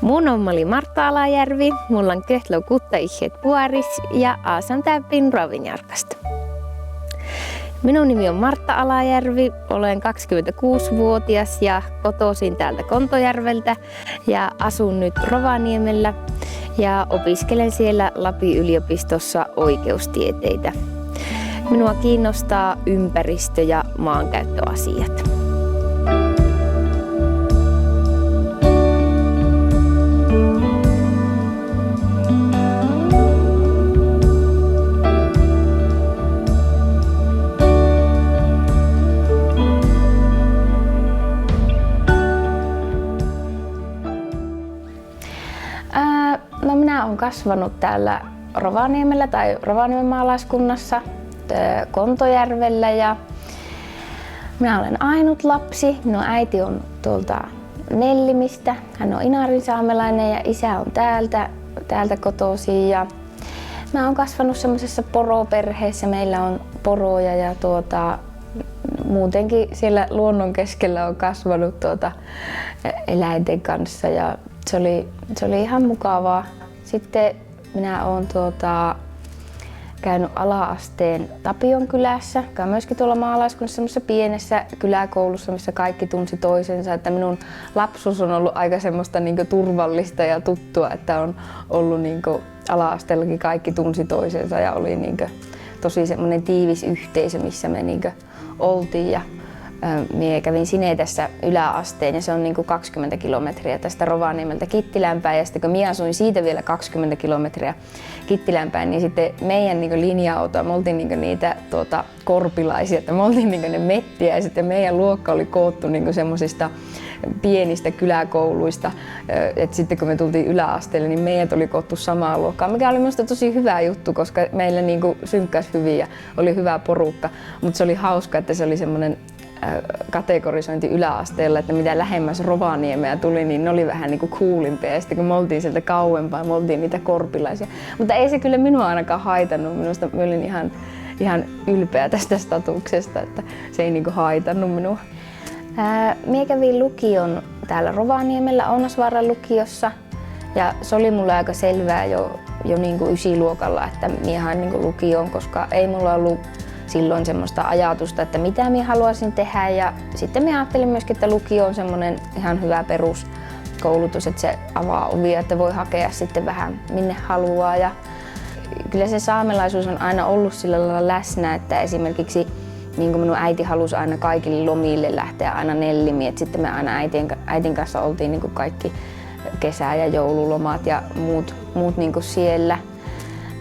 Mun ommali Martta Alajärvi, mulla on köhtlo kutta ihet puaris ja aasan täppin Rovinjarkasta. Minun nimi on Martta Alajärvi, olen 26-vuotias ja kotoisin täältä Kontojärveltä ja asun nyt Rovaniemellä ja opiskelen siellä Lapin yliopistossa oikeustieteitä. Minua kiinnostaa ympäristö- ja maankäyttöasiat. No minä olen kasvanut täällä Rovaniemellä tai Rovaniemen maalaiskunnassa Kontojärvellä ja minä olen ainut lapsi. Minun äiti on tuolta Nellimistä, hän on inarinsaamelainen ja isä on täältä kotoisin. Ja minä olen kasvanut semmoisessa poroperheessä, meillä on poroja ja muutenkin siellä luonnon keskellä on kasvanut eläinten kanssa ja se oli ihan mukavaa. Sitten minä olen käynyt ala-asteen Tapion kylässä, joka on myöskin tuolla maalaiskunnassa semmoisessa pienessä kyläkoulussa, missä kaikki tunsi toisensa. Että minun lapsuus on ollut aika semmoista turvallista ja tuttua, että on ollut ala-asteellakin kaikki tunsi toisensa ja oli tosi semmoinen tiivis yhteisö, missä me oltiin. Ja minä kävin Sinetässä yläasteen ja se on 20 kilometriä tästä Rovaniemeltä Kittilänpäin ja sitten kun minä asuin siitä vielä 20 kilometriä Kittilänpäin, niin sitten meidän linja-autoa, me oltiin niitä korpilaisia, että me oltiin ne mettiäiset ja meidän luokka oli koottu semmoisista pienistä kyläkouluista, että sitten kun me tultiin yläasteelle, niin meidät oli koottu samaa luokkaa, mikä oli minusta tosi hyvä juttu, koska meillä synkkäsi hyvin ja oli hyvä porukka, mutta se oli hauska, että se oli semmoinen kategorisointi yläasteella, että mitä lähemmäs Rovaniemeä tuli, niin ne oli vähän coolimpia ja sitten kun me oltiin sieltä kauempaa, me oltiin niitä korpilaisia. Mutta ei se kyllä minua ainakaan haitannut, minusta mä olin ihan ylpeä tästä statuksesta, että se ei haitannut minua. Minä kävin lukion täällä Rovaniemellä Ounasvaaran lukiossa ja se oli mulle aika selvää jo 9-luokalla, että minä hain lukioon, koska ei mulla ollut silloin semmoista ajatusta, että mitä minä haluaisin tehdä ja sitten minä ajattelin myöskin, että lukio on semmoinen ihan hyvä peruskoulutus, että se avaa ovia, että voi hakea sitten vähän minne haluaa ja kyllä se saamelaisuus on aina ollut sillä lailla läsnä, että esimerkiksi niin kuin minun äiti halusi aina kaikille lomille lähteä aina Nellimiin, että sitten me aina äitin kanssa oltiin kaikki kesä- ja joululomat ja muut siellä.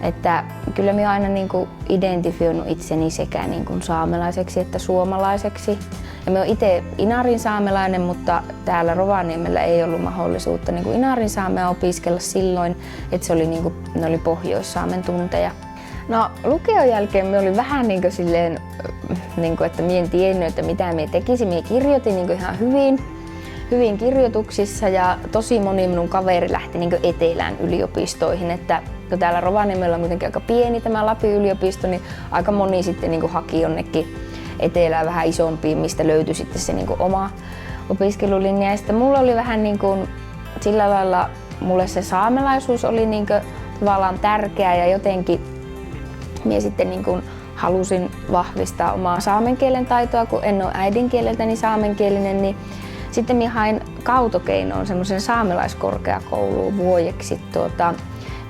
Että kyllä minä aina identifioinut itseni sekä saamelaiseksi että suomalaiseksi. Ja minä olen itse inarinsaamelainen, mutta täällä Rovaniemellä ei ollut mahdollisuutta inarinsaamea opiskella silloin, että ne oli Pohjois-Saamen tunteja. No lukion jälkeen minä olin vähän silleen, että minä en tiennyt, että mitä minä tekisin. Minä kirjoitin ihan hyvin kirjoituksissa ja tosi moni minun kaveri lähti etelään yliopistoihin. Että kun täällä Rovaniemellä on kuitenkin aika pieni tämä Lapin yliopisto, niin aika moni sitten haki jonnekin etelään vähän isompiin, mistä löytyi sitten se oma opiskelulinja. Ja sitten mulla oli vähän sillä lailla, mulle se saamelaisuus oli tavallaan tärkeä ja jotenkin minä sitten halusin vahvistaa omaa saamen kielen taitoa, kun en ole äidinkieleltäni saamenkielinen, niin sitten minä hain Kautokeinoon semmoisen saamelaiskorkeakouluun vuodeksi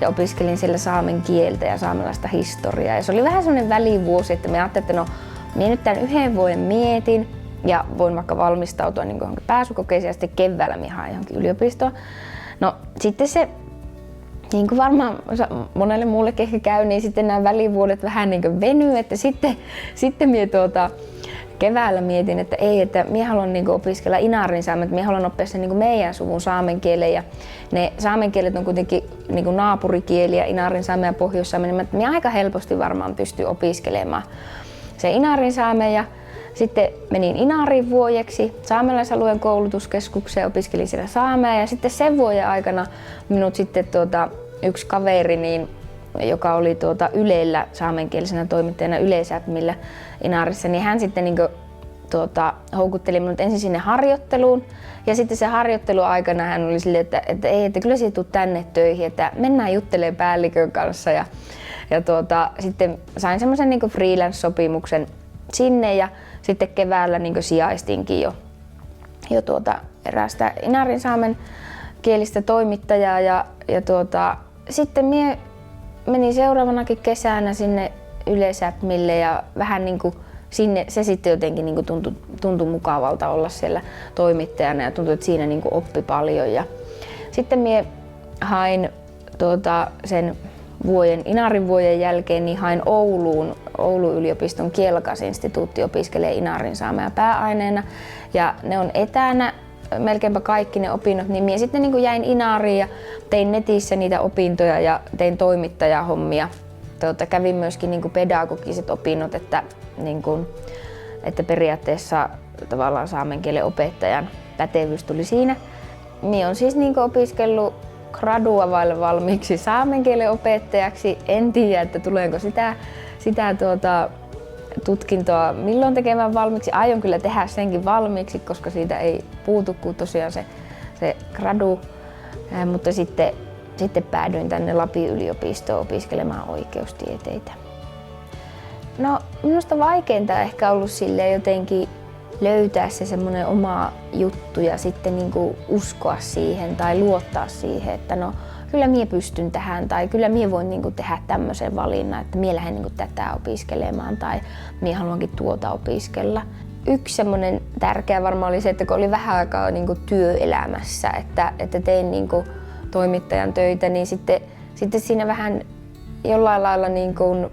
ja opiskelin siellä saamen kieltä ja saamelaista historiaa. Ja se oli vähän semmoinen välivuosi, että minä ajattelin, että minä nyt tämän 1 vuoden mietin ja voin vaikka valmistautua johonkin pääsykokeeseen ja sitten keväällä minä hain johonkin yliopistoon. No sitten se, niin kuin varmaan monelle muullekin ehkä käy, niin sitten nämä välivuodet vähän venyy, että sitten minä keväällä mietin, että ei, että minä haluan opiskella inarinsaamen, että minä haluan oppia sen meidän suvun saamen kielen ja ne saamen kielet on kuitenkin naapurikieliä, inarinsaamen ja pohjoissaamen, että minä aika helposti varmaan pystyn opiskelemaan se inarinsaamen ja sitten menin Inariin vuodeksi saamelaisalueen koulutuskeskukseen, opiskelin siellä saamea ja sitten sen vuoden aikana minut sitten yksi kaveri, joka oli Ylellä saamenkielisenä toimittajana Yle-Säpmillä Inarissa, niin hän sitten houkutteli minut ensin sinne harjoitteluun. Ja sitten se harjoittelu aikana hän oli silleen, että ei, että kyllä sä tulet tänne töihin, että mennään juttelemaan päällikön kanssa. Ja sitten sain semmoisen niin freelance-sopimuksen sinne ja sitten keväällä niin sijaistinkin jo eräästä Inarinsaamen kielistä toimittajaa ja sitten mie menin seuraavanakin kesänä sinne Yle Säpmille ja vähän niinku sinne se sitten jotenkin niinku tuntui mukavalta olla siellä toimittajana ja tuntui, että siinä niinku oppi paljon. Ja sitten mie hain sen Inarin vuoden jälkeen niin hain Oulun yliopiston Kielkas-instituutti opiskelee Inarinsaamea pääaineena ja ne on etänä melkeinpä kaikki ne opinnot, niin minä sitten niin jäin Inariin ja tein netissä niitä opintoja ja tein toimittajahommia. Kävin myöskin niin pedagogiset opinnot, että periaatteessa tavallaan saamen kielen opettajan pätevyys tuli siinä. Minä olen siis niin opiskellut gradua vaille valmiiksi saamen kielen opettajaksi. En tiedä, että tuleeko sitä tutkintoa milloin tekemään valmiiksi. Aion kyllä tehdä senkin valmiiksi, koska siitä ei puutu kuin tosiaan se gradu. Mutta sitten päädyin tänne Lapin yliopistoon opiskelemaan oikeustieteitä. No, minusta vaikeinta on ehkä ollut silleen jotenkin löytää se semmoinen oma juttu ja sitten niinku uskoa siihen tai luottaa siihen, että no kyllä minä pystyn tähän tai kyllä minä voin niinku tehdä tämmöisen valinnan, että minä lähden niinku tätä opiskelemaan tai minä haluankin tuota opiskella. Yksi semmoinen tärkeä varmaan oli se, että kun oli vähän aikaa niinku työelämässä, että tein niinku toimittajan töitä, niin sitten siinä vähän jollain lailla niinku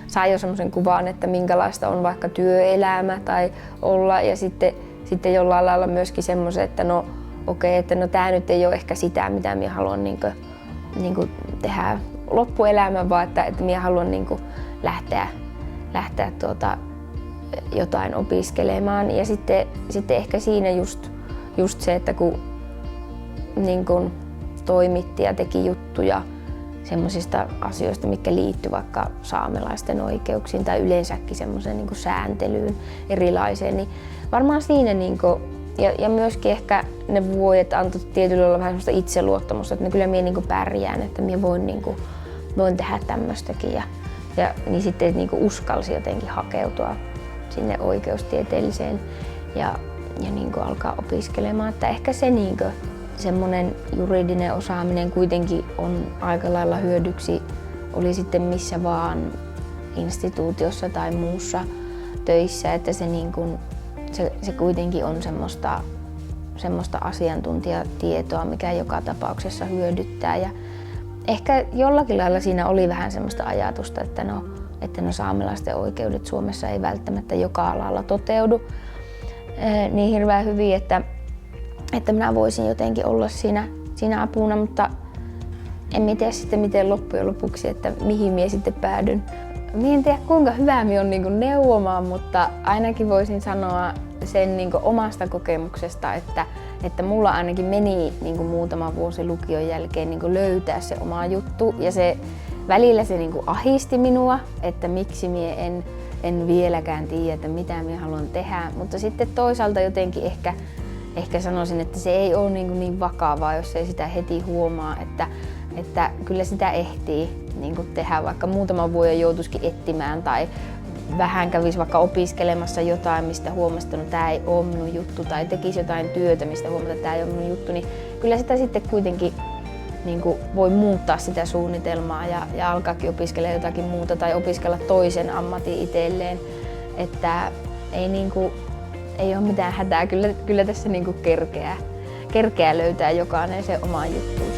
sai jo semmoisen kuvan, että minkälaista on vaikka työelämä tai olla ja sitten jollain lailla myöskin semmoisen, että no okei, että no tää nyt ei ole ehkä sitä, mitä minä haluan niinku tehdä loppuelämän, vaan että minä haluan niinku lähteä jotain opiskelemaan. Ja sitten ehkä siinä just se, että kun niinku toimitti ja teki juttuja semmoisista asioista, mitkä liittyy vaikka saamelaisten oikeuksiin tai yleensäkin semmoiseen niinku sääntelyyn erilaiseen, niin varmaan siinä niinku, ja myöskin ehkä ne vuodet antoi tietyllä lailla vähän semmoista itseluottamusta, että kyllä minä niinku pärjään, että minä voin tehdä tämmöistäkin ja niin sitten niinku uskalsi jotenkin hakeutua sinne oikeustieteelliseen ja niinku alkaa opiskelemaan, että ehkä se niinku semmoinen juridinen osaaminen kuitenkin on aika lailla hyödyksi, oli sitten missä vaan instituutiossa tai muussa töissä, että se kuitenkin on semmoista asiantuntijatietoa, mikä joka tapauksessa hyödyttää. Ja ehkä jollakin lailla siinä oli vähän semmoista ajatusta, että no saamelaisten oikeudet Suomessa ei välttämättä joka alalla toteudu niin hirveän hyvin, että minä voisin jotenkin olla siinä apuna, mutta en tiedä sitten miten loppujen lopuksi, että mihin minä sitten päädyn. Minä en tiedä kuinka hyvä minä olen niin neuvomaan, mutta ainakin voisin sanoa sen niin omasta kokemuksesta, että mulla ainakin meni niin muutama vuosi lukion jälkeen niin löytää se oma juttu ja välillä se niin ahisti minua, että miksi minä en vieläkään tiedä, että mitä minä haluan tehdä, mutta sitten toisaalta jotenkin ehkä sanoisin, että se ei ole niin vakavaa, jos ei sitä heti huomaa, että kyllä sitä ehtii tehdä, vaikka muutaman vuoden joutuisikin etsimään tai vähän kävisi vaikka opiskelemassa jotain, mistä huomasi, että no, tämä ei ole minun juttu, tai tekisi jotain työtä, mistä huomata, että tämä ei ole minun juttu, niin kyllä sitä sitten kuitenkin voi muuttaa sitä suunnitelmaa ja alkaakin opiskella jotakin muuta tai opiskella toisen ammatin itselleen, että ei ole mitään hätää, kyllä tässä kerkeää löytää jokainen se oma juttu.